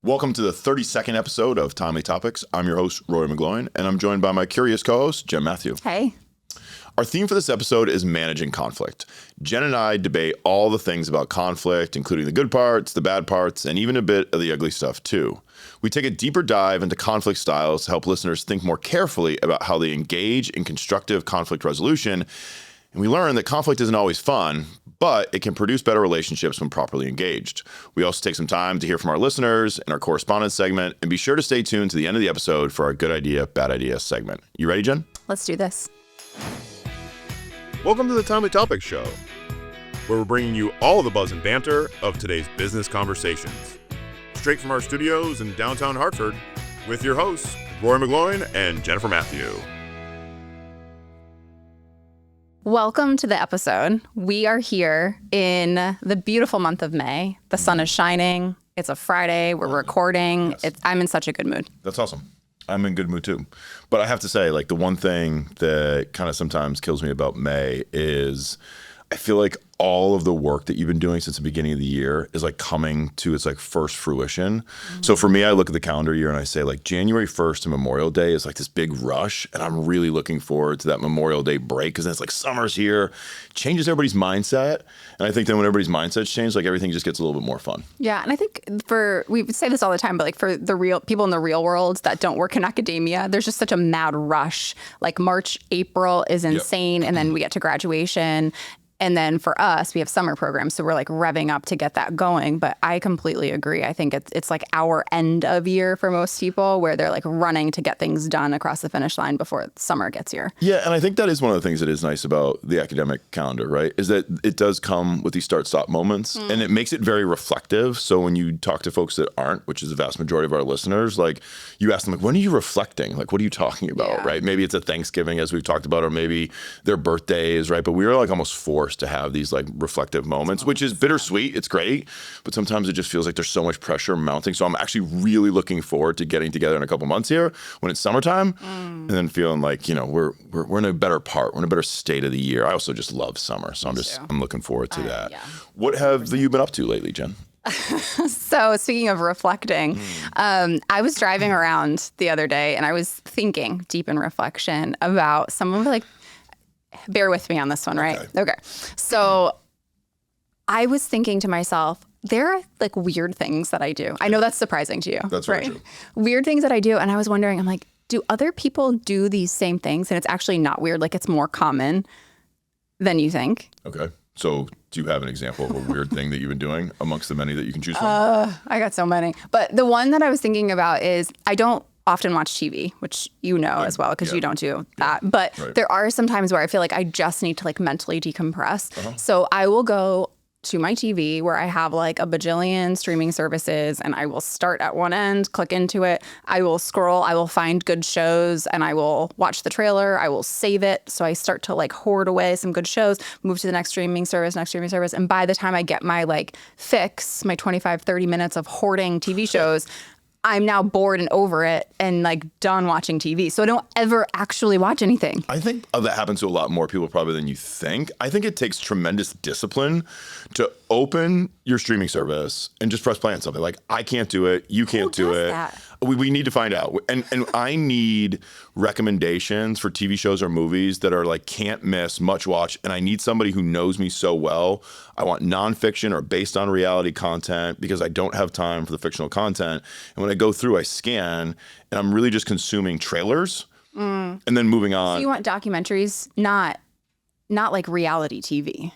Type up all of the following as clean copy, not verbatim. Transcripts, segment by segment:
Welcome to the 32nd episode of Timely Topics. I'm your host, Rory McGloin, and I'm joined by my curious co-host, Jen Matthew. Hey. Our theme for this episode is managing conflict. Jen and I debate all the things about conflict, including the good parts, the bad parts, and even a bit of the ugly stuff, too. We take a deeper dive into conflict styles to help listeners think more carefully about how they engage in constructive conflict resolution. And we learn that conflict isn't always fun, but it can produce better relationships when properly engaged. We also take some time to hear from our listeners in our correspondence segment, and be sure to stay tuned to the end of the episode for our good idea, bad idea segment. You ready, Jen? Let's do this. Welcome to the Timely Topics Show, where we're bringing you all the buzz and banter of today's business conversations. Straight from our studios in downtown Hartford, with your hosts, Rory McGloin and Jennifer Matthew. Welcome to the episode. We are here in the beautiful month of May. The sun is shining. It's a Friday. We're recording. Yes. I'm in such a good mood. That's awesome. I'm in good mood too. But I have to say, like, the one thing that kind of sometimes kills me about May is I feel like all of the work that you've been doing since the beginning of the year is like coming to its like first fruition. Mm-hmm. So for me, I look at the calendar year and I say like January 1st to Memorial Day is like this big rush. And I'm really looking forward to that Memorial Day break because then it's like summer's here, changes everybody's mindset. And I think then when everybody's mindsets change, like everything just gets a little bit more fun. Yeah. And I think we say this all the time, but like for the real people in the real world that don't work in academia, there's just such a mad rush. Like March, April is insane. Yep. And then we get to graduation. And then for us, we have summer programs, so we're like revving up to get that going. But I completely agree. I think it's like our end of year for most people where they're like running to get things done across the finish line before summer gets here. Yeah, and I think that is one of the things that is nice about the academic calendar, right? Is that it does come with these start-stop moments, and it makes it very reflective. So when you talk to folks that aren't, which is the vast majority of our listeners, like you ask them, like, when are you reflecting? Like, what are you talking about, right? Maybe it's a Thanksgiving, as we've talked about, or maybe their birthdays, right? But we are like almost forced to have these like reflective moments, which is bittersweet. It's great, but sometimes it just feels like there's so much pressure mounting. So I'm actually really looking forward to getting together in a couple months here when it's summertime, and then feeling like, you know, we're in a better part, we're in a better state of the year. I also just love summer, so I'm looking forward to that. Yeah. What have you been up to lately, Jen? So speaking of reflecting, I was driving around the other day and I was thinking deep in reflection about some of like, bear with me on this one, right? Okay. So I was thinking to myself, there are like weird things that I do. I know that's surprising to you. That's right? Very true. Weird things that I do. And I was wondering, I'm like, do other people do these same things? And it's actually not weird. Like it's more common than you think. Okay. So do you have an example of a weird thing that you've been doing amongst the many that you can choose from? I got so many. But the one that I was thinking about is I don't often watch TV, which you know as well, because you don't do that. But there are some times where I feel like I just need to like mentally decompress. So I will go to my TV where I have like a bajillion streaming services and I will start at one end, click into it. I will scroll, I will find good shows and I will watch the trailer. I will save it. So I start to like hoard away some good shows, move to the next streaming service. And by the time I get my like fix, my 25, 30 minutes of hoarding TV shows, I'm now bored and over it and like done watching TV. So I don't ever actually watch anything. I think that happens to a lot more people probably than you think. I think it takes tremendous discipline to open your streaming service and just press play on something. Like, I can't do it. You can't do it. That? We need to find out. And I need recommendations for TV shows or movies that are like can't miss, much watch. And I need somebody who knows me so well. I want nonfiction or based on reality content because I don't have time for the fictional content. And when I go through, I scan and I'm really just consuming trailers and then moving on. So you want documentaries, not like reality TV.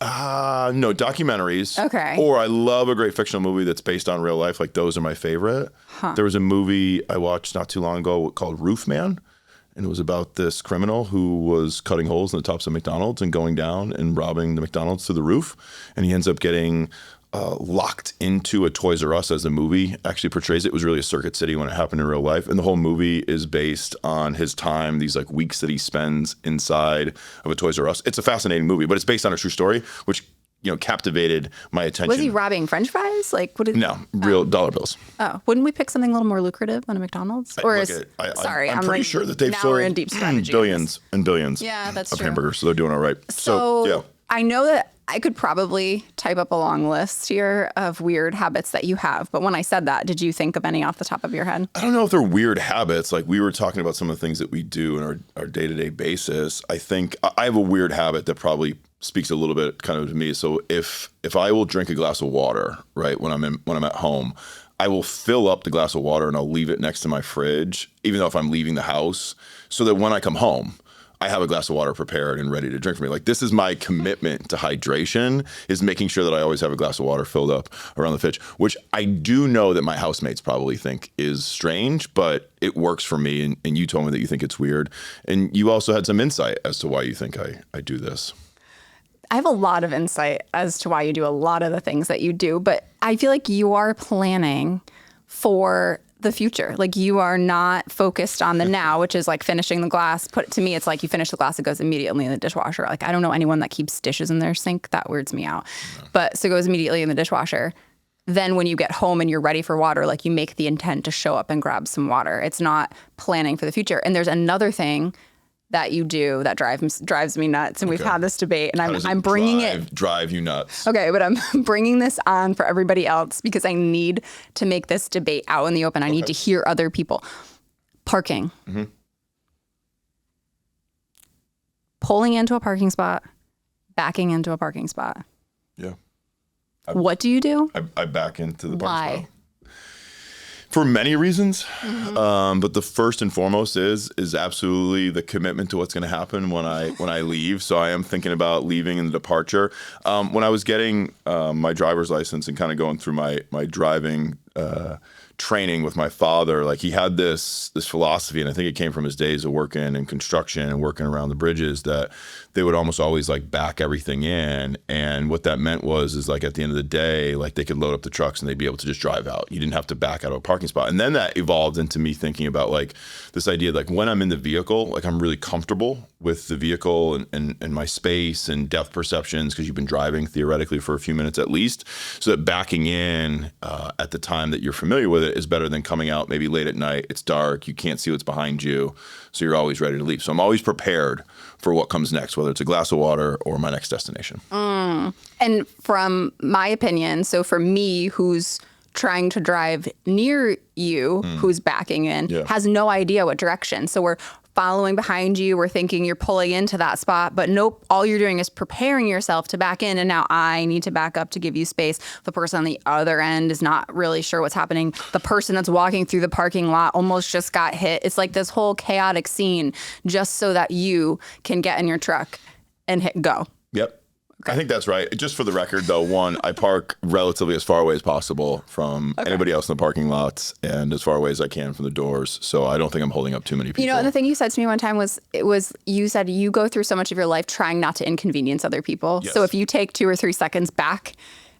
No, documentaries. Okay. Or I love a great fictional movie that's based on real life. Like those are my favorite. There was a movie I watched not too long ago called Roof Man. And it was about this criminal who was cutting holes in the tops of McDonald's and going down and robbing the McDonald's through the roof. And he ends up getting locked into a Toys R Us, as the movie actually portrays it. It was really a Circuit City when it happened in real life. And the whole movie is based on his time, these like weeks that he spends inside of a Toys R Us. It's a fascinating movie, but it's based on a true story, which, you know, captivated my attention. Was he robbing French fries? Like, what? No, real dollar bills. Oh, wouldn't we pick something a little more lucrative than a McDonald's? Or I'm I'm pretty like, sure that they've now sold we're in deep strategy. billions and billions Yeah, that's of true. hamburgers, so they're doing all right. So yeah. I know that I could probably type up a long list here of weird habits that you have. But when I said that, did you think of any off the top of your head? I don't know if they're weird habits. Like we were talking about some of the things that we do in our day-to-day basis. I think I have a weird habit that probably speaks a little bit kind of to me. So if I will drink a glass of water, right, when I'm at home, I will fill up the glass of water and I'll leave it next to my fridge, even though if I'm leaving the house, so that when I come home, I have a glass of water prepared and ready to drink for me. Like this is my commitment to hydration, is making sure that I always have a glass of water filled up around the fridge, which I do know that my housemates probably think is strange, but it works for me. And you told me that you think it's weird. And you also had some insight as to why you think I do this. I have a lot of insight as to why you do a lot of the things that you do, but I feel like you are planning for the future. Like you are not focused on the now, which is like finishing the glass. To me, it's like you finish the glass, it goes immediately in the dishwasher. Like I don't know anyone that keeps dishes in their sink. That weirds me out. No. But so it goes immediately in the dishwasher. Then when you get home and you're ready for water, like you make the intent to show up and grab some water. It's not planning for the future. And there's another thing that you do that drives me nuts. And we've had this debate, and I'm bringing it. Drive you nuts. Okay, but I'm bringing this on for everybody else because I need to make this debate out in the open. I need to hear other people. Parking. Mm-hmm. Pulling into a parking spot, backing into a parking spot. Yeah. What do you do? I back into the parking spot. Why? For many reasons, but the first and foremost is absolutely the commitment to what's going to happen when I leave. So I am thinking about leaving and the departure. When I was getting my driver's license and kind of going through my driving training with my father, like he had this philosophy, and I think it came from his days of working in construction and working around the bridges, that they would almost always like back everything in. And what that meant is like at the end of the day, like they could load up the trucks and they'd be able to just drive out. You didn't have to back out of a parking spot. And then that evolved into me thinking about like this idea, like when I'm in the vehicle, like I'm really comfortable with the vehicle and my space and depth perceptions, because you've been driving theoretically for a few minutes at least, so that backing in at the time that you're familiar with it is better than coming out maybe late at night. It's dark, you can't see what's behind you, so you're always ready to leave. So I'm always prepared for what comes next, whether it's a glass of water or my next destination. And from my opinion, so for me, who's trying to drive near you, who's backing in, has no idea what direction. So we're following behind you. We're thinking you're pulling into that spot, but nope, all you're doing is preparing yourself to back in. And now I need to back up to give you space. The person on the other end is not really sure what's happening. The person that's walking through the parking lot almost just got hit. It's like this whole chaotic scene just so that you can get in your truck and hit go. Yep. Okay. I think that's right. Just for the record, though, one, I park relatively as far away as possible from anybody else in the parking lots, and as far away as I can from the doors. So I don't think I'm holding up too many people. You know, and the thing you said to me one time was you said you go through so much of your life trying not to inconvenience other people. Yes. So if you take 2 or 3 seconds back,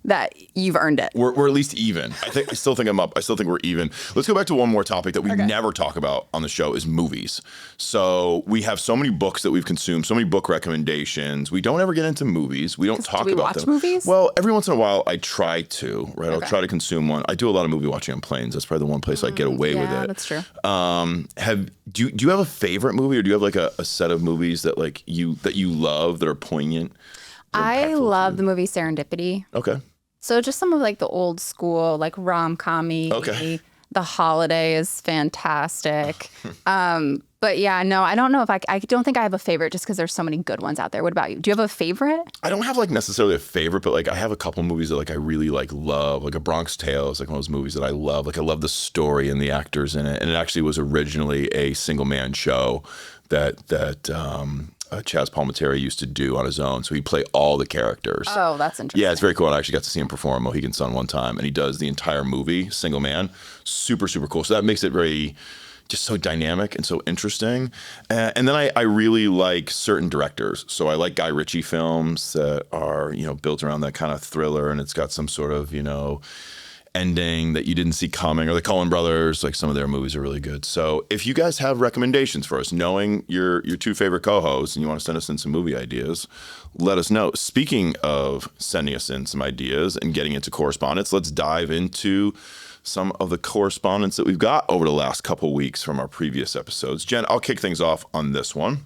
that you've earned it. We're at least even. I still think I'm up. I still think we're even. Let's go back to one more topic that we never talk about on the show, is movies. So we have so many books that we've consumed, so many book recommendations. We don't ever get into movies. We don't talk about them. Do we watch movies? Well, every once in a while I try to, right? I'll try to consume one. I do a lot of movie watching on planes. That's probably the one place I get away with it. Yeah, that's true. Do you have a favorite movie, or do you have like a set of movies that like you love, that are poignant? I love the movie Serendipity. Okay. So just some of like the old school, like rom-com-y. Okay. The Holiday is fantastic. But yeah, no, I don't know if I don't think I have a favorite, just because there's so many good ones out there. What about you? Do you have a favorite? I don't have like necessarily a favorite, but like I have a couple movies that like I really like love. Like A Bronx Tale is like one of those movies that I love. Like I love the story and the actors in it. And it actually was originally a single man show that Chaz Palminteri used to do on his own. So he'd play all the characters. Oh, that's interesting. Yeah, it's very cool. I actually got to see him perform Mohegan Sun one time, and he does the entire movie, single man. Super, super cool. So that makes it very, just so dynamic and so interesting. And then I really like certain directors. So I like Guy Ritchie films that are, built around that kind of thriller, and it's got some sort of, ending that you didn't see coming. Or the Coen brothers, like some of their movies are really good. So if you guys have recommendations for us, knowing your 2 favorite co-hosts, and you want to send us in some movie ideas, let us know. Speaking of sending us in some ideas and getting into correspondence, let's dive into some of the correspondence that we've got over the last couple weeks from our previous episodes. Jen, I'll kick things off on this one.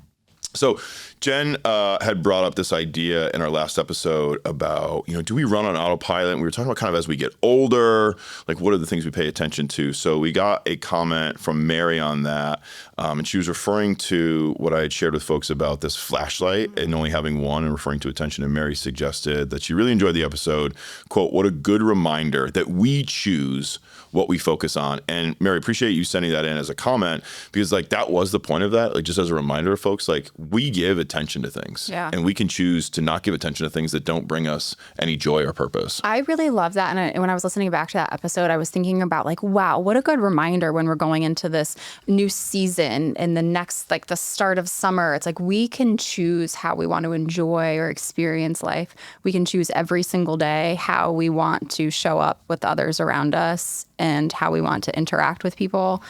So Jen had brought up this idea in our last episode about, do we run on autopilot? And we were talking about kind of as we get older, like what are the things we pay attention to? So we got a comment from Mary on that. And she was referring to what I had shared with folks about this flashlight and only having one and referring to attention. And Mary suggested that she really enjoyed the episode. Quote, what a good reminder that we choose what we focus on. And Mary, appreciate you sending that in as a comment, because like that was the point of that. Like just as a reminder of folks, like we give attention to things and we can choose to not give attention to things that don't bring us any joy or purpose. I really love that. And when I was listening back to that episode, I was thinking about like, wow, what a good reminder when we're going into this new season and the next, like the start of summer. It's like we can choose how we want to enjoy or experience life. We can choose every single day how we want to show up with others around us and how we want to interact with people.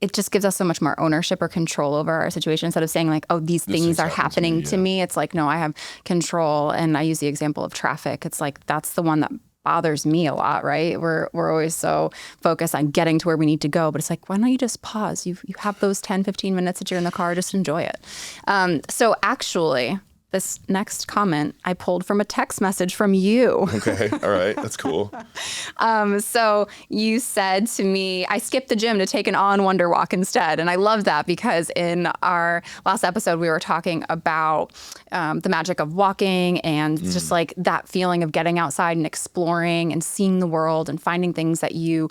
It just gives us so much more ownership or control over our situation instead of saying like, oh, these things are happening to me. It's like, no, I have control. And I use the example of traffic. It's like, that's the one that bothers me a lot, right? We're always so focused on getting to where we need to go. But it's like, why don't you just pause? You have those 10, 15 minutes that you're in the car, just enjoy it. So actually, this next comment I pulled from a text message from you. Okay. All right. That's cool. So you said to me, I skipped the gym to take an on-wonder walk instead. And I love that because in our last episode, we were talking about the magic of walking and just like that feeling of getting outside and exploring and seeing the world and finding things that you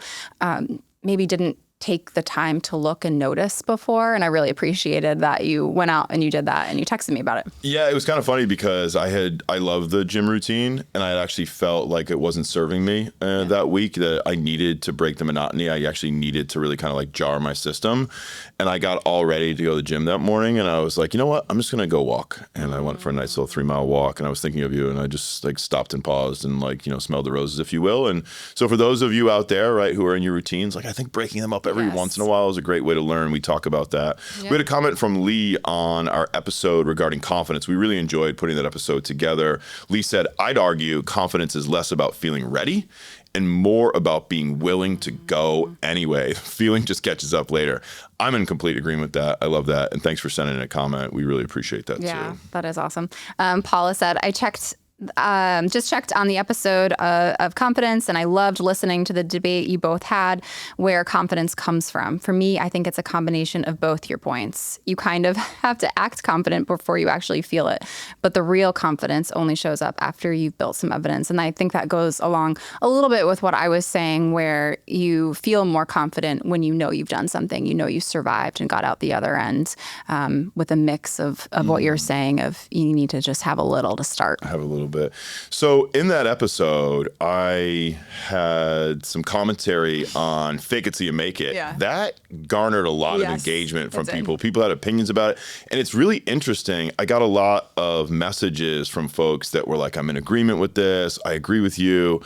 maybe didn't take the time to look and notice before. And I really appreciated that you went out and you did that and you texted me about it. Yeah, it was kind of funny because I love the gym routine and I actually felt like it wasn't serving me that week, that I needed to break the monotony. I actually needed to really kind of like jar my system. And I got all ready to go to the gym that morning and I was like, you know what? I'm just going to go walk. And I went for a nice little 3-mile walk and I was thinking of you and I just like stopped and paused and like, smelled the roses, if you will. And so for those of you out there, right, who are in your routines, like I think breaking them up every once in a while is a great way to learn. We talk about that. Yep. We had a comment from Lee on our episode regarding confidence. We really enjoyed putting that episode together. Lee said, I'd argue confidence is less about feeling ready and more about being willing to go anyway. Feeling just catches up later. I'm in complete agreement with that. I love that. And thanks for sending in a comment. We really appreciate that too. Yeah, that is awesome. Paula said, I just checked on the episode of confidence, and I loved listening to the debate you both had where confidence comes from. For me, I think it's a combination of both your points. You kind of have to act confident before you actually feel it, but the real confidence only shows up after you've built some evidence. And I think that goes along a little bit with what I was saying, where you feel more confident when you know you've done something, you survived and got out the other end, with a mix of what you're saying of you need to just have a little to start. Have a little bit. So in that episode, I had some commentary on fake it till you make it. Yeah. That garnered a lot of engagement from people. People had opinions about it. And it's really interesting. I got a lot of messages from folks that were like, I'm in agreement with this. I agree with you.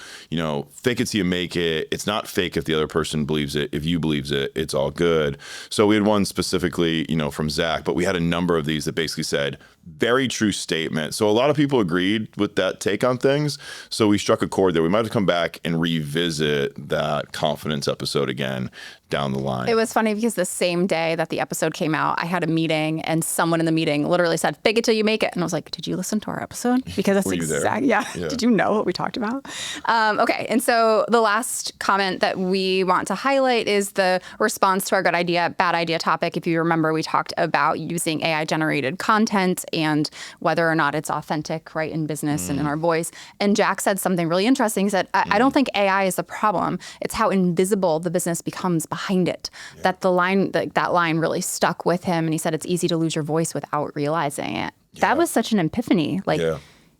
Fake it till you make it. It's not fake if the other person believes it. If you believes it, it's all good. So we had one specifically, from Zach, but we had a number of these that basically said, very true statement. So a lot of people agreed with that take on things. So we struck a chord there. We might have to come back and revisit that confidence episode again down the line. It was funny because the same day that the episode came out, I had a meeting and someone in the meeting literally said, fake it till you make it. And I was like, did you listen to our episode? Because that's exactly, yeah. Did you know what we talked about? Okay. And so the last comment that we want to highlight is the response to our good idea, bad idea topic. If you remember, we talked about using AI generated content and whether or not it's authentic, right, in business and in our voice. And Jack said something really interesting. He said, I don't think AI is the problem. It's how invisible the business becomes behind it. Yeah. That line really stuck with him. And he said, it's easy to lose your voice without realizing it. Yeah. That was such an epiphany.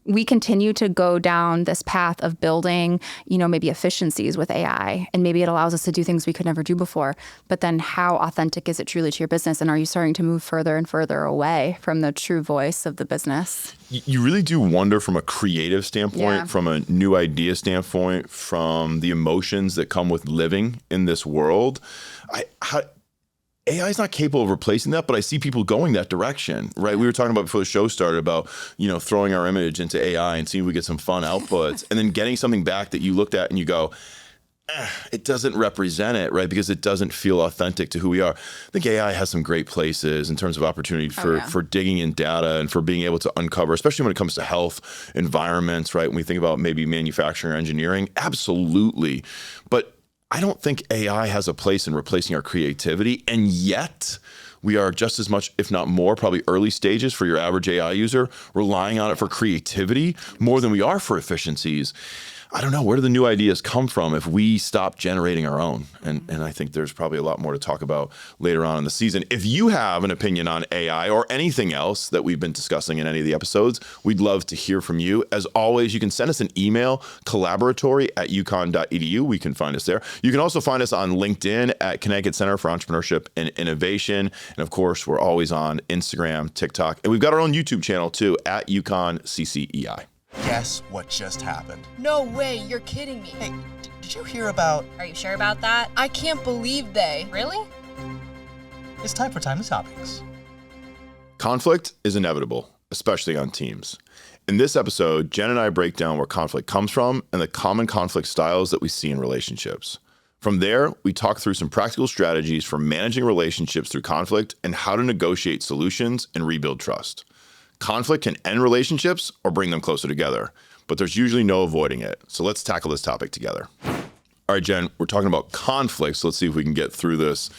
We continue to go down this path of building, maybe efficiencies with AI, and maybe it allows us to do things we could never do before. But then how authentic is it truly to your business? And are you starting to move further and further away from the true voice of the business? You really do wonder from a creative standpoint, from a new idea standpoint, from the emotions that come with living in this world. AI is not capable of replacing that, but I see people going that direction, right? We were talking about before the show started about, throwing our image into AI and seeing if we get some fun outputs and then getting something back that you looked at and you go, it doesn't represent it, right? Because it doesn't feel authentic to who we are. I think AI has some great places in terms of opportunity for digging in data and for being able to uncover, especially when it comes to health, environments, right? When we think about maybe manufacturing or engineering, absolutely. But I don't think AI has a place in replacing our creativity. And yet we are just as much, if not more, probably early stages for your average AI user, relying on it for creativity more than we are for efficiencies. I don't know, where do the new ideas come from if we stop generating our own? And I think there's probably a lot more to talk about later on in the season. If you have an opinion on AI or anything else that we've been discussing in any of the episodes, we'd love to hear from you. As always, you can send us an email, Collaboratory@uconn.edu. We can find us there. You can also find us on LinkedIn at Connecticut Center for Entrepreneurship and Innovation. And of course, we're always on Instagram, TikTok, and we've got our own YouTube channel too, at UConn CCEI. Guess what just happened? No way, you're kidding me. Hey, did you hear about... Are you sure about that? I can't believe they... Really? It's time for Timely Topics. Conflict is inevitable, especially on teams. In this episode, Jen and I break down where conflict comes from and the common conflict styles that we see in relationships. From there, we talk through some practical strategies for managing relationships through conflict and how to negotiate solutions and rebuild trust. Conflict can end relationships or bring them closer together, but there's usually no avoiding it. So let's tackle this topic together. All right, Jen, we're talking about conflict, so let's see if we can get through this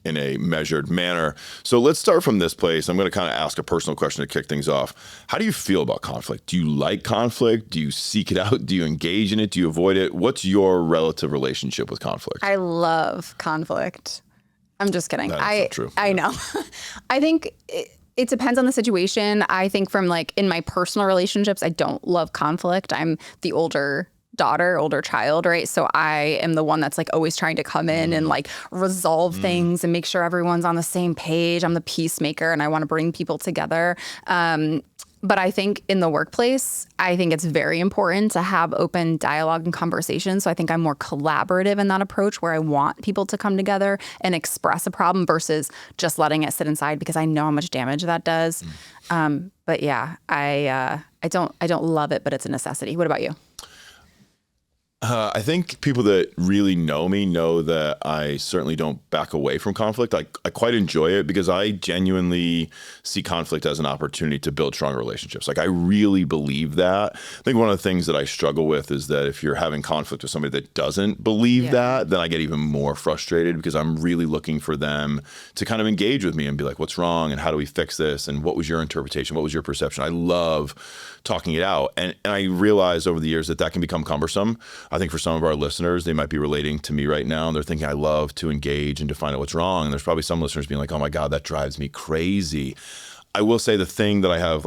in a measured manner. So let's start from this place. I'm going to kind of ask a personal question to kick things off. How do you feel about conflict? Do you like conflict? Do you seek it out? Do you engage in it? Do you avoid it? What's your relative relationship with conflict? I love conflict. I'm just kidding. That's not true. I know. I think it depends on the situation. I think from in my personal relationships, I don't love conflict. I'm the older child, right? So I am the one that's always trying to come in and resolve things and make sure everyone's on the same page. I'm the peacemaker and I want to bring people together. But I think in the workplace, I think it's very important to have open dialogue and conversation. So I think I'm more collaborative in that approach where I want people to come together and express a problem versus just letting it sit inside because I know how much damage that does. But yeah, I don't love it, but it's a necessity. What about you? I think people that really know me know that I certainly don't back away from conflict. I quite enjoy it because I genuinely see conflict as an opportunity to build stronger relationships. I really believe that. I think one of the things that I struggle with is that if you're having conflict with somebody that doesn't believe that, then I get even more frustrated because I'm really looking for them to kind of engage with me and be like, what's wrong? And how do we fix this? And what was your interpretation? What was your perception? I love talking it out. And I realized over the years that can become cumbersome. I think for some of our listeners, they might be relating to me right now and they're thinking I love to engage and to find out what's wrong. And there's probably some listeners being like, oh my God, that drives me crazy. I will say the thing that I have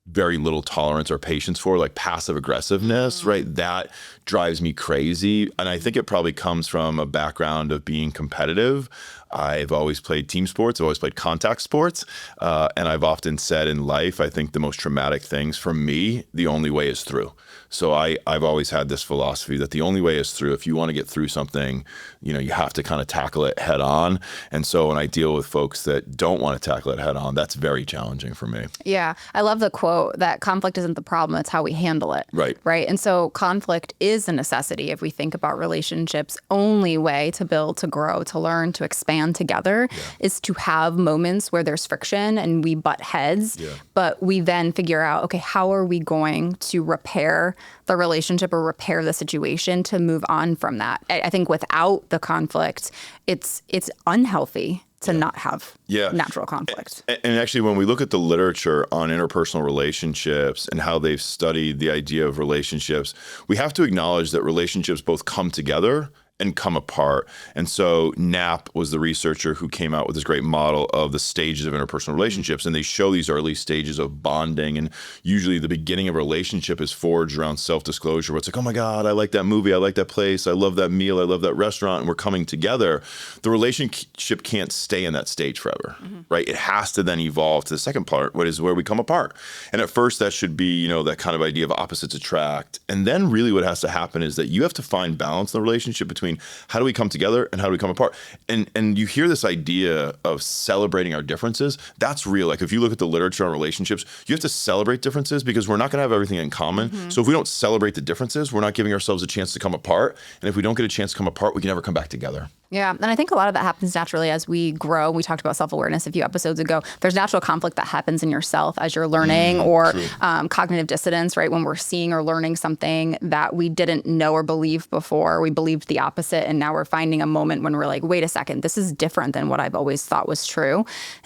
very little tolerance or patience for, passive aggressiveness, right? That drives me crazy. And I think it probably comes from a background of being competitive. I've always played team sports. I've always played contact sports. And I've often said in life, I think the most traumatic things for me, the only way is through. So I've always had this philosophy that the only way is through. If you want to get through something, you have to kind of tackle it head on. And so when I deal with folks that don't want to tackle it head on, that's very challenging for me. Yeah. I love the quote that conflict isn't the problem, it's how we handle it. Right. Right. And so conflict is a necessity if we think about relationships. Only way to build, to grow, to learn, to expand together is to have moments where there's friction and we butt heads, but we then figure out, okay, how are we going to repair the relationship or repair the situation to move on from that? I think without the conflict, it's unhealthy to not have natural conflict. And actually, when we look at the literature on interpersonal relationships and how they've studied the idea of relationships, we have to acknowledge that relationships both come together and come apart. And so Knapp was the researcher who came out with this great model of the stages of interpersonal relationships. And they show these early stages of bonding. And usually the beginning of a relationship is forged around self-disclosure, where it's oh my God, I like that movie. I like that place. I love that meal. I love that restaurant. And we're coming together. The relationship can't stay in that stage forever, right? It has to then evolve to the second part, what is where we come apart. And at first that should be, that kind of idea of opposites attract. And then really what has to happen is that you have to find balance in the relationship between between how do we come together and how do we come apart. And you hear this idea of celebrating our differences. That's real. Like if you look at the literature on relationships, you have to celebrate differences because we're not going to have everything in common. So if we don't celebrate the differences, we're not giving ourselves a chance to come apart. And if we don't get a chance to come apart, we can never come back together. Yeah. And I think a lot of that happens naturally as we grow. We talked about self-awareness a few episodes ago. There's natural conflict that happens in yourself as you're learning or cognitive dissonance, right? When we're seeing or learning something that we didn't know or believe before, we believed the opposite. And now we're finding a moment when we're like, wait a second, this is different than what I've always thought was true.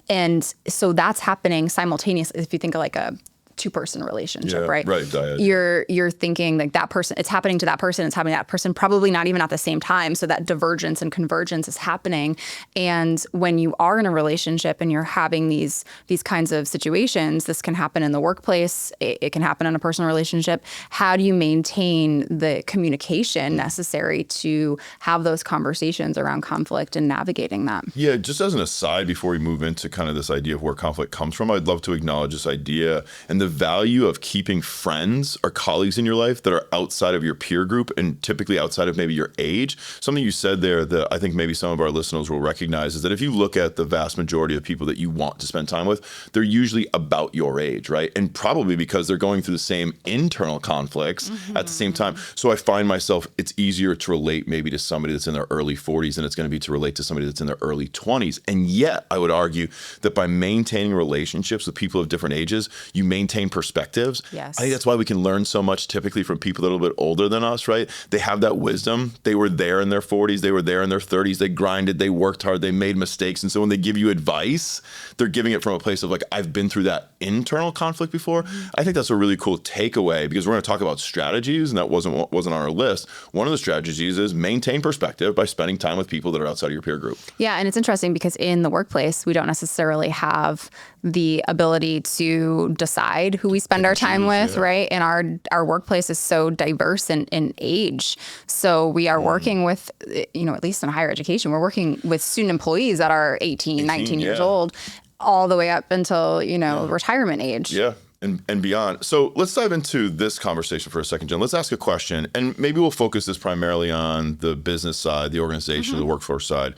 And so that's happening simultaneously. If you think of like a two-person relationship, right? Right. You're thinking like that person, it's happening to that person, it's happening to that person, probably not even at the same time. So that divergence and convergence is happening. And when you are in a relationship and you're having these kinds of situations, this can happen in the workplace, it can happen in a personal relationship. How do you maintain the communication necessary to have those conversations around conflict and navigating that? Yeah, just as an aside, before we move into kind of this idea of where conflict comes from, I'd love to acknowledge this idea and the value of keeping friends or colleagues in your life that are outside of your peer group and typically outside of maybe your age. Something you said there that I think maybe some of our listeners will recognize is that if you look at the vast majority of people that you want to spend time with, they're usually about your age, right? And probably because they're going through the same internal conflicts at the same time. So I find myself, it's easier to relate maybe to somebody that's in their early 40s than it's going to be to relate to somebody that's in their early 20s. And yet I would argue that by maintaining relationships with people of different ages, you maintain perspectives. Yes. I think that's why we can learn so much typically from people that are a little bit older than us, right? They have that wisdom. They were there in their 40s. They were there in their 30s. They grinded. They worked hard. They made mistakes. And so when they give you advice, they're giving it from a place of like, I've been through that internal conflict before. I think that's a really cool takeaway because we're going to talk about strategies, and that wasn't on our list. One of the strategies is maintain perspective by spending time with people that are outside of your peer group. Yeah, and it's interesting because in the workplace, we don't necessarily have the ability to decide who we spend our time with, right? And our workplace is so diverse in age. So we are working with, at least in higher education, we're working with student employees that are 18 19 years old, all the way up until, retirement age. Yeah. And beyond. So let's dive into this conversation for a second, Jen. Let's ask a question, and maybe we'll focus this primarily on the business side, the organization, the workforce side.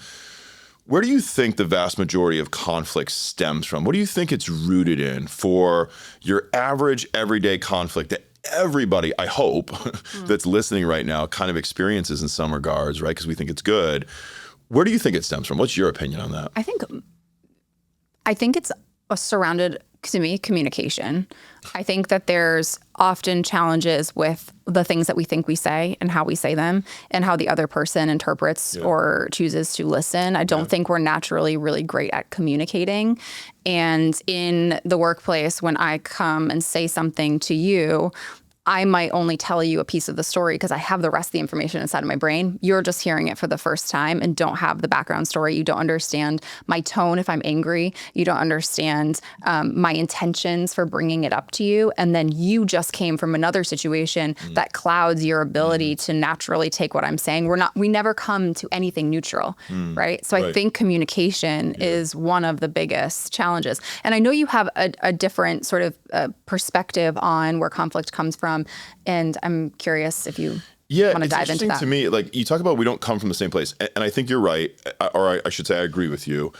Where do you think the vast majority of conflict stems from? What do you think it's rooted in for your average everyday conflict that everybody, I hope, that's listening right now kind of experiences in some regards, right? Because we think it's good. Where do you think it stems from? What's your opinion on that? I think it's surrounded, to me, communication. I think that there's often challenges with the things that we think we say and how we say them and how the other person interprets or chooses to listen. I don't think we're naturally really great at communicating. And in the workplace, when I come and say something to you, I might only tell you a piece of the story because I have the rest of the information inside of my brain. You're just hearing it for the first time and don't have the background story. You don't understand my tone if I'm angry. You don't understand my intentions for bringing it up to you. And then you just came from another situation that clouds your ability to naturally take what I'm saying. We never come to anything neutral, right? So I think communication is one of the biggest challenges. And I know you have a different sort of perspective on where conflict comes from. And I'm curious if you want to dive into that. Interesting to me, like you talk about we don't come from the same place. And I think you're right, or I should say I agree with you.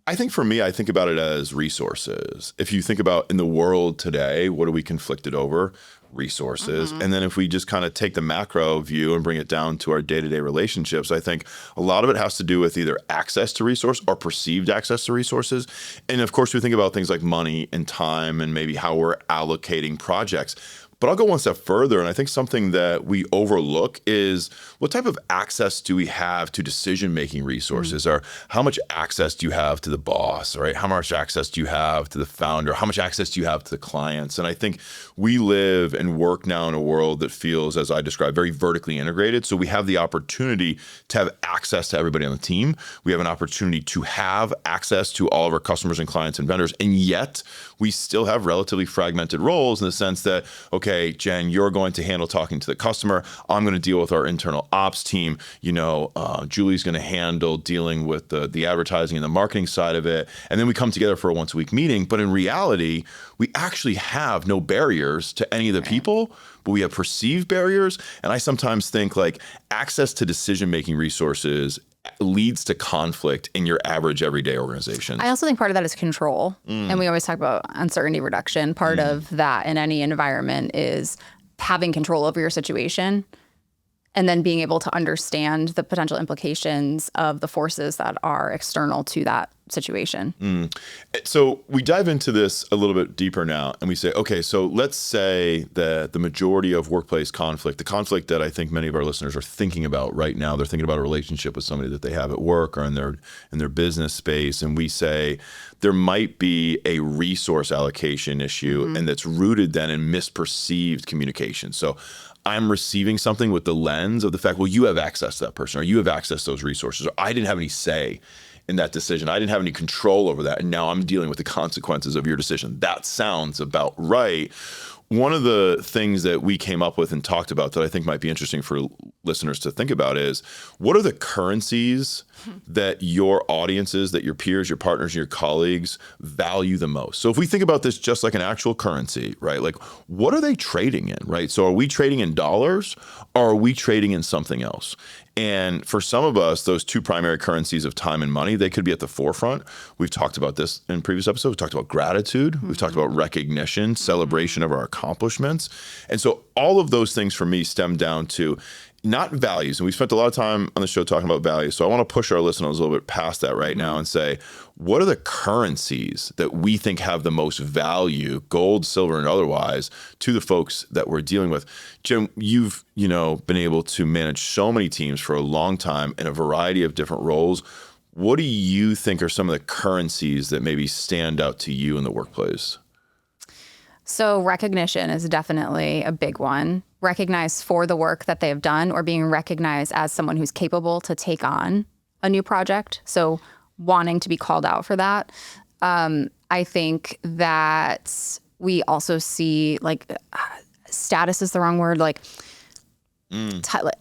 I think for me, I think about it as resources. If you think about in the world today, what are we conflicted over? Resources. And then if we just kind of take the macro view and bring it down to our day-to-day relationships, I think a lot of it has to do with either access to resource or perceived access to resources. And of course, we think about things like money and time and maybe how we're allocating projects. But I'll go one step further, and I think something that we overlook is what type of access do we have to decision-making resources, or how much access do you have to the boss, right? How much access do you have to the founder? How much access do you have to the clients? And I think we live and work now in a world that feels, as I described, very vertically integrated. So we have the opportunity to have access to everybody on the team. We have an opportunity to have access to all of our customers and clients and vendors, and yet we still have relatively fragmented roles in the sense that, okay, okay, Jen, you're going to handle talking to the customer. I'm going to deal with our internal ops team. Julie's going to handle dealing with the advertising and the marketing side of it. And then we come together for a once a week meeting. But in reality, we actually have no barriers to any of the people, but we have perceived barriers. And I sometimes think like access to decision-making resources leads to conflict in your average everyday organization. I also think part of that is control. And we always talk about uncertainty reduction. Part of that in any environment is having control over your situation and then being able to understand the potential implications of the forces that are external to that situation. So we dive into this a little bit deeper now and we say, okay, so let's say that the majority of workplace conflict, the conflict that I think many of our listeners are thinking about right now, they're thinking about a relationship with somebody that they have at work or in their business space. And we say there might be a resource allocation issue and that's rooted then in misperceived communication. So I'm receiving something with the lens of the fact, well, you have access to that person or you have access to those resources, or I didn't have any say in that decision. I didn't have any control over that. And now I'm dealing with the consequences of your decision. That sounds about right. One of the things that we came up with and talked about that I think might be interesting for listeners to think about is, what are the currencies that your audiences, that your peers, your partners, and your colleagues value the most? So if we think about this just like an actual currency, right? Like, what are they trading in, right? So are we trading in dollars or are we trading in something else? And for some of us, those two primary currencies of time and money, they could be at the forefront. We've talked about this in previous episodes. We've talked about gratitude. We've talked about recognition, celebration of our accomplishments. And so all of those things for me stem down to not values. And we spent a lot of time on the show talking about values. So I want to push our listeners a little bit past that right now and say, what are the currencies that we think have the most value, gold, silver, and otherwise, to the folks that we're dealing with? Jim, you've been able to manage so many teams for a long time in a variety of different roles. What do you think are some of the currencies that maybe stand out to you in the workplace? So recognition is definitely a big one. Recognized for the work that they've done, or being recognized as someone who's capable to take on a new project. So wanting to be called out for that. I think that we also see status is the wrong word. I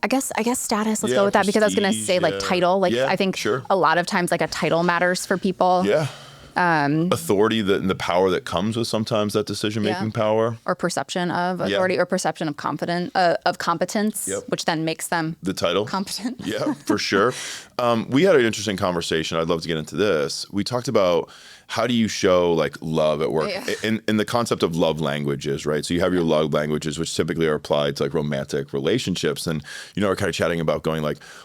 guess status. Let's go with that, because I was going to say title. I think a lot of times a title matters for people. Yeah. Authority, the power that comes with sometimes that decision-making power, or perception of authority, or perception of competence, which then makes them the title competent. Yeah, for sure. We had an interesting conversation. I'd love to get into this. We talked about how do you show love at work, in the concept of love languages, right? So you have your love languages, which typically are applied to romantic relationships, and we're kind of chatting about going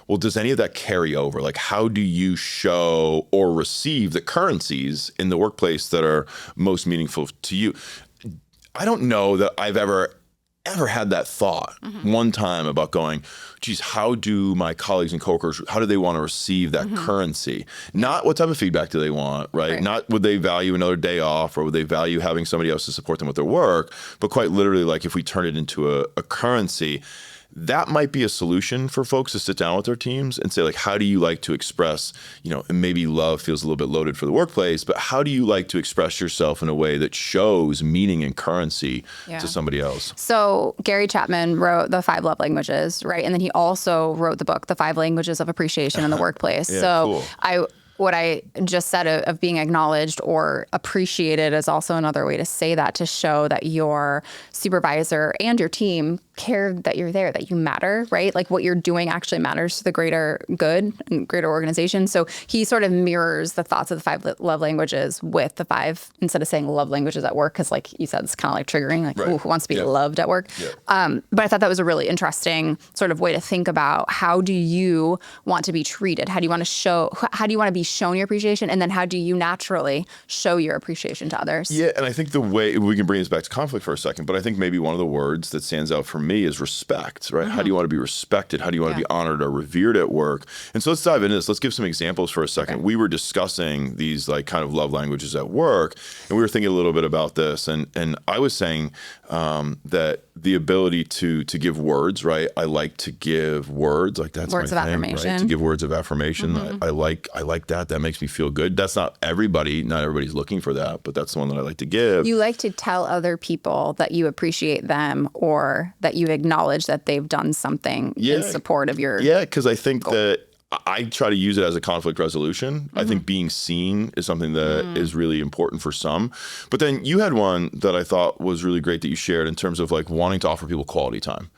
well, does any of that carry over? How do you show or receive the currencies in the workplace that are most meaningful to you? I don't know that I've ever had that thought one time about going, geez, how do my colleagues and coworkers, how do they want to receive that currency? Not what type of feedback do they want, right? Not would they value another day off, or would they value having somebody else to support them with their work, but quite literally, if we turn it into a currency, that might be a solution for folks to sit down with their teams and say, how do you like to express, and maybe love feels a little bit loaded for the workplace, but how do you like to express yourself in a way that shows meaning and currency to somebody else? So Gary Chapman wrote the 5 love languages, right? And then he also wrote the book, The 5 Languages of Appreciation in the Workplace. What I just said of being acknowledged or appreciated is also another way to say that, to show that your supervisor and your team care that you're there, that you matter, right? What you're doing actually matters to the greater good and greater organization. So he sort of mirrors the thoughts of the 5 love languages with the 5, instead of saying love languages at work, because you said, it's kind of triggering, ooh, who wants to be loved at work? Yeah. But I thought that was a really interesting sort of way to think about, how do you want to be treated? How do you want to be shown your appreciation? And then how do you naturally show your appreciation to others? Yeah, and I think the way, we can bring this back to conflict for a second, but I think maybe one of the words that stands out for me is respect, right? How do you want to be respected? How do you want to be honored or revered at work? And so let's dive into this. Let's give some examples for a second. Okay. We were discussing these kind of love languages at work, and we were thinking a little bit about this. And I was saying that the ability to give words, right? I like to give words, that's words my of thing, affirmation. Right? To give words of affirmation. I like that. that. That makes me feel good. That's not everybody's looking for that, but that's the one that I like to give. You like to tell other people that you appreciate them or that you acknowledge that they've done something in support of your because I think that I try to use it as a conflict resolution. I think being seen is something that is really important for some. But then you had one that I thought was really great that you shared in terms of like wanting to offer people quality time.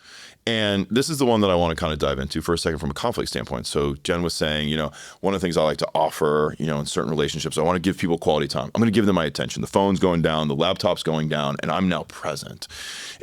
And this is the one that I want to kind of dive into for a second from a conflict standpoint. So Jen was saying, one of the things I like to offer, in certain relationships, I want to give people quality time. I'm going to give them my attention. The phone's going down, the laptop's going down, and I'm now present.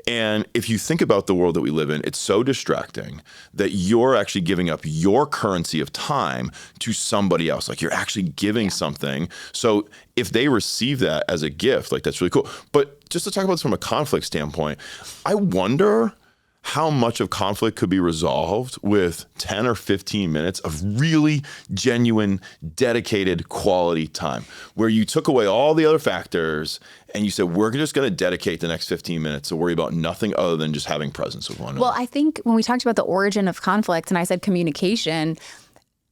And if you think about the world that we live in, it's so distracting that you're actually giving up your currency of time to somebody else. Like you're actually giving something. So if they receive that as a gift, like that's really cool. But just to talk about this from a conflict standpoint, I wonder how much of conflict could be resolved with 10 or 15 minutes of really genuine, dedicated quality time, where you took away all the other factors and you said, we're just going to dedicate the next 15 minutes to worry about nothing other than just having presence with one another. Well, I think when we talked about the origin of conflict and I said communication,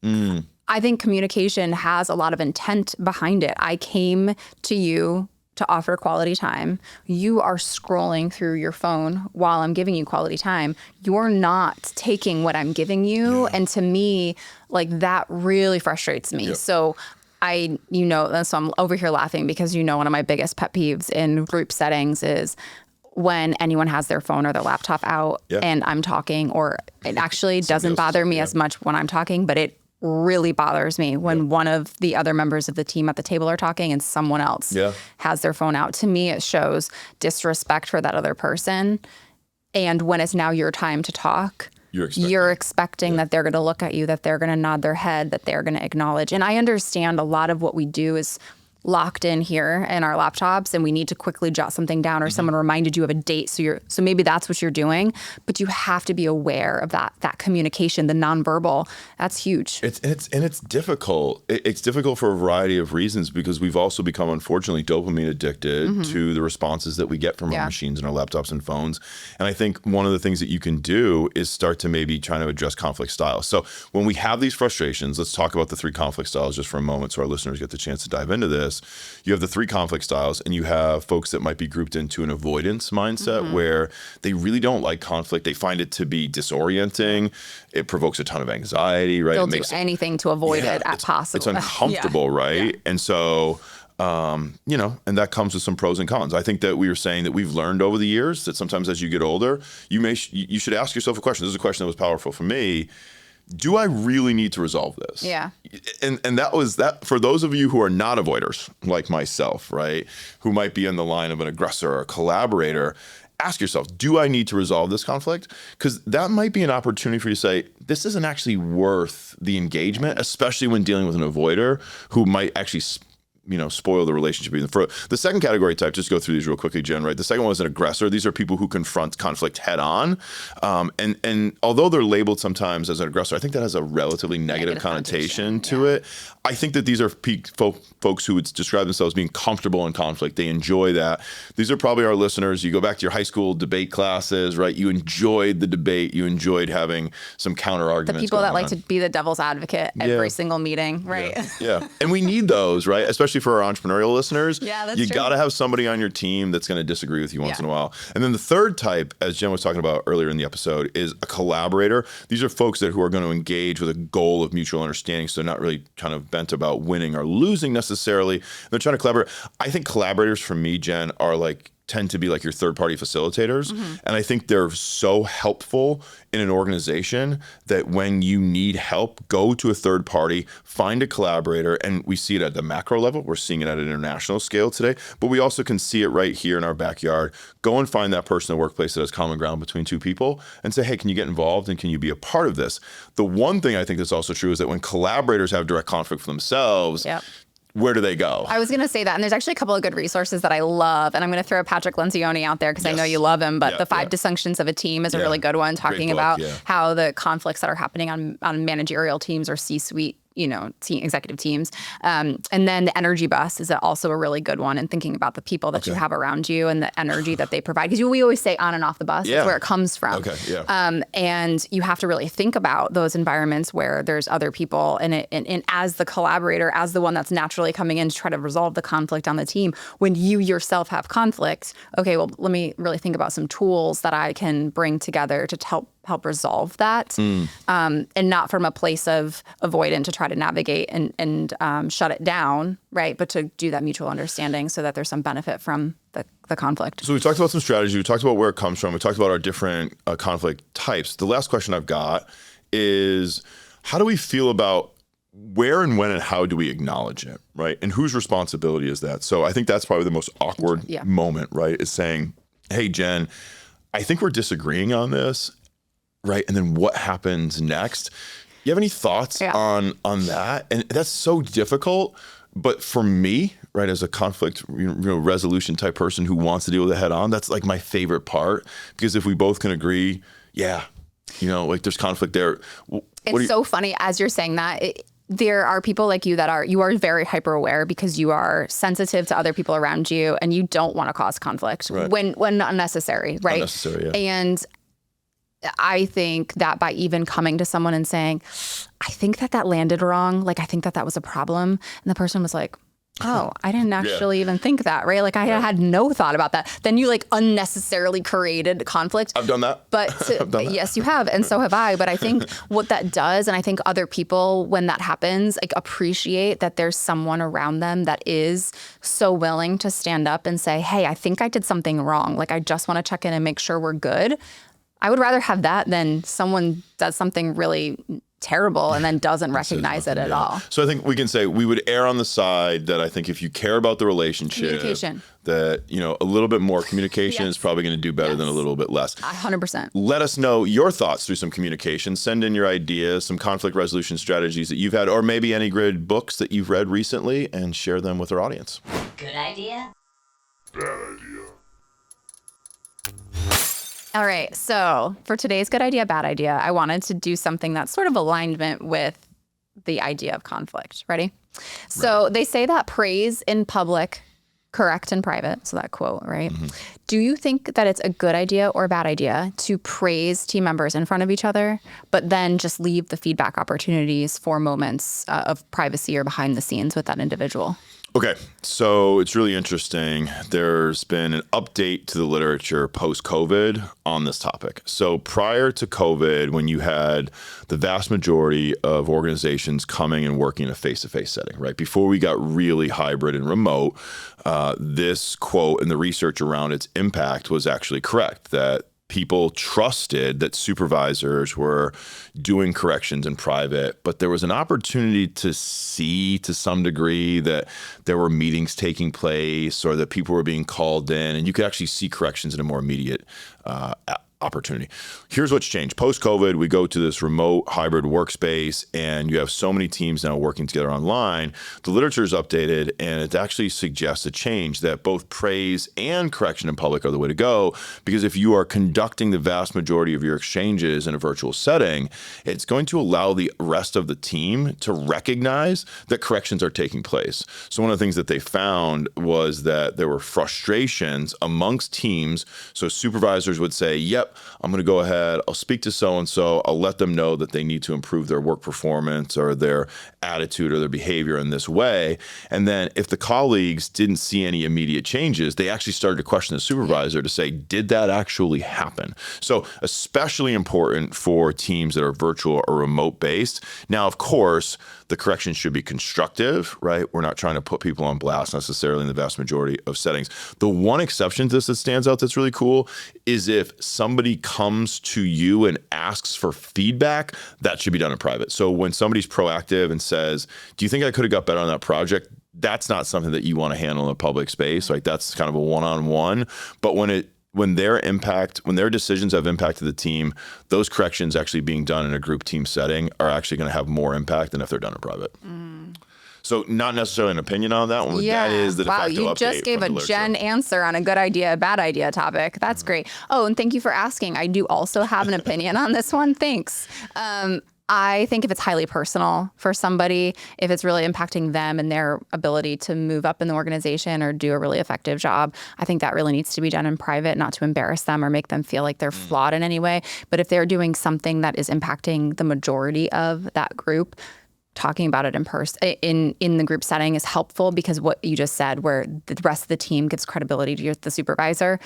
I think communication has a lot of intent behind it. I came to you to offer quality time. You are scrolling through your phone while I'm giving you quality time. You're not taking what I'm giving you. And to me, like that really frustrates me. So so I'm over here laughing because one of my biggest pet peeves in group settings is when anyone has their phone or their laptop out and I'm talking, or it actually doesn't bother me as much when I'm talking, but it really bothers me when one of the other members of the team at the table are talking and someone else has their phone out. To me, it shows disrespect for that other person. And when it's now your time to talk, you're expecting that they're going to look at you, that they're going to nod their head, that they're going to acknowledge. And I understand a lot of what we do is locked in here in our laptops and we need to quickly jot something down or someone reminded you of a date. So maybe that's what you're doing, but you have to be aware of that communication, the nonverbal. That's huge. It's difficult. It's difficult for a variety of reasons because we've also become, unfortunately, dopamine addicted to the responses that we get from our machines and our laptops and phones. And I think one of the things that you can do is start to maybe try to address conflict styles. So when we have these frustrations, let's talk about the 3 conflict styles just for a moment so our listeners get the chance to dive into this. You have the 3 conflict styles and you have folks that might be grouped into an avoidance mindset where they really don't like conflict. They find it to be disorienting. It provokes a ton of anxiety, right? They'll do anything to avoid it at possible. It's uncomfortable, right? And so, and that comes with some pros and cons. I think that we were saying that we've learned over the years that sometimes as you get older, you should ask yourself a question. This is a question that was powerful for me. Do I really need to resolve this? Yeah. And that was that for those of you who are not avoiders, like myself, right? Who might be in the line of an aggressor or a collaborator, ask yourself, do I need to resolve this conflict? Because that might be an opportunity for you to say, this isn't actually worth the engagement, especially when dealing with an avoider who might actually spoil the relationship. Even for the second category type, just go through these real quickly, Jen, right? The second one is an aggressor. These are people who confront conflict head on. And although they're labeled sometimes as an aggressor, I think that has a relatively negative connotation to it. I think that these are folks who would describe themselves being comfortable in conflict. They enjoy that. These are probably our listeners. You go back to your high school debate classes, right? You enjoyed the debate. You enjoyed having some counter arguments. The people that like to be the devil's advocate every single meeting, right? Yeah. And we need those, right? Especially for our entrepreneurial listeners. Yeah, that's you true. got to have somebody on your team that's going to disagree with you once in a while. And then the third type, as Jen was talking about earlier in the episode, is a collaborator. These are folks who are going to engage with a goal of mutual understanding. So they're not really kind of bent about winning or losing necessarily. They're trying to collaborate. I think collaborators for me, Jen, tend to be like your third-party facilitators. And I think they're so helpful in an organization that when you need help, go to a third party, find a collaborator. And we see it at the macro level. We're seeing it at an international scale today, but we also can see it right here in our backyard. Go and find that person in the workplace that has common ground between 2 people and say, hey, can you get involved and can you be a part of this? The one thing I think that's also true is that when collaborators have direct conflict for themselves, where do they go? I was going to say that. And there's actually a couple of good resources that I love. And I'm going to throw Patrick Lencioni out there because I know you love him. But the 5 dysfunctions of a team is a really good one, talking about how the conflicts that are happening on managerial teams or C-suite executive teams. And then the energy bus is also a really good one, and thinking about the people that you have around you and the energy that they provide. Because we always say on and off the bus, that's where it comes from. Okay, yeah. And you have to really think about those environments where there's other people and as the collaborator, as the one that's naturally coming in to try to resolve the conflict on the team, when you yourself have conflict, okay, well, let me really think about some tools that I can bring together to help resolve that, and not from a place of avoidance to try to navigate and shut it down, right? But to do that mutual understanding so that there's some benefit from the conflict. So we talked about some strategy. We talked about where it comes from. We talked about our different conflict types. The last question I've got is, how do we feel about where and when and how do we acknowledge it, right? And whose responsibility is that? So I think that's probably the most awkward moment, right? Is saying, hey, Jen, I think we're disagreeing on this, right? And then what happens next? You have any thoughts on that? And that's so difficult. But for me, right, as a conflict resolution type person who wants to deal with it head on, that's like my favorite part. Because if we both can agree, there's conflict there. It's so funny as you're saying that. There are people like you that you are very hyper aware because you are sensitive to other people around you and you don't want to cause conflict when unnecessary, right? Unnecessary, yeah. And I think that by even coming to someone and saying, I think that landed wrong, like I think that was a problem, and the person was like, oh, I didn't actually even think that, right? Like I had no thought about that. Then you like unnecessarily created conflict. I've done that. But yes, you have. And so have I. But I think what that does, and I think other people, when that happens, like appreciate that there's someone around them that is so willing to stand up and say, hey, I think I did something wrong. Like I just want to check in and make sure we're good. I would rather have that than someone does something really terrible and then doesn't recognize it at all. So I think we can say we would err on the side that I think if you care about the relationship, that, a little bit more communication is probably going to do better than a little bit less. 100%. Let us know your thoughts through some communication. Send in your ideas, some conflict resolution strategies that you've had, or maybe any great books that you've read recently, and share them with our audience. Good idea. Bad idea. All right. So for today's good idea, bad idea, I wanted to do something that's sort of alignment with the idea of conflict. Ready? So they say that praise in public, correct in private. So that quote, right? Mm-hmm. Do you think that it's a good idea or a bad idea to praise team members in front of each other, but then just leave the feedback opportunities for moments of privacy or behind the scenes with that individual? Okay, so it's really interesting. There's been an update to the literature post-COVID on this topic. So prior to COVID, when you had the vast majority of organizations coming and working in a face-to-face setting, right? Before we got really hybrid and remote, this quote and the research around its impact was actually correct, that people trusted that supervisors were doing corrections in private, but there was an opportunity to see to some degree that there were meetings taking place or that people were being called in, and you could actually see corrections in a more immediate opportunity. Here's what's changed. Post-COVID, we go to this remote hybrid workspace, and you have so many teams now working together online. The literature is updated, and it actually suggests a change that both praise and correction in public are the way to go, because if you are conducting the vast majority of your exchanges in a virtual setting, it's going to allow the rest of the team to recognize that corrections are taking place. So one of the things that they found was that there were frustrations amongst teams. So supervisors would say, yep, I'm going to go ahead, I'll speak to so-and-so, I'll let them know that they need to improve their work performance or their attitude or their behavior in this way. And then if the colleagues didn't see any immediate changes, they actually started to question the supervisor to say, did that actually happen? So especially important for teams that are virtual or remote based. Now, of course, the corrections should be constructive, right? We're not trying to put people on blast necessarily in the vast majority of settings. The one exception to this that stands out that's really cool is if somebody comes to you and asks for feedback, that should be done in private. So when somebody's proactive and says, do you think I could have got better on that project? That's not something that you want to handle in a public space. Like that's kind of a one-on-one. But when their decisions have impacted the team, those corrections actually being done in a group team setting are actually going to have more impact than if they're done in private. So not necessarily an opinion on that one, but that is the de facto update. Wow, you just gave a Jen answer on a good idea, bad idea topic. That's great. Oh, and thank you for asking. I do also have an opinion on this one. Thanks. I think if it's highly personal for somebody, if it's really impacting them and their ability to move up in the organization or do a really effective job, I think that really needs to be done in private, not to embarrass them or make them feel like they're flawed in any way. But if they're doing something that is impacting the majority of that group, talking about it in person, in the group setting is helpful, because what you just said, where the rest of the team gives credibility to the supervisor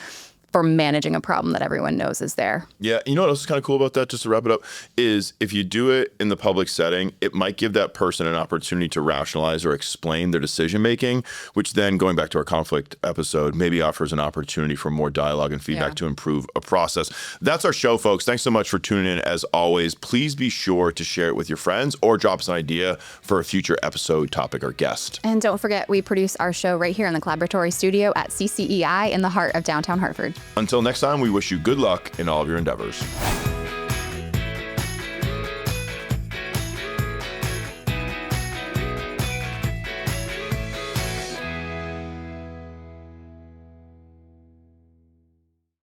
for managing a problem that everyone knows is there. Yeah, you know what else is kind of cool about that, just to wrap it up, is if you do it in the public setting, it might give that person an opportunity to rationalize or explain their decision making, which then, going back to our conflict episode, maybe offers an opportunity for more dialogue and feedback to improve a process. That's our show, folks. Thanks so much for tuning in. As always, please be sure to share it with your friends or drop us an idea for a future episode, topic, or guest. And don't forget, we produce our show right here in the Collaboratory studio at CCEI in the heart of downtown Hartford. Until next time, we wish you good luck in all of your endeavors.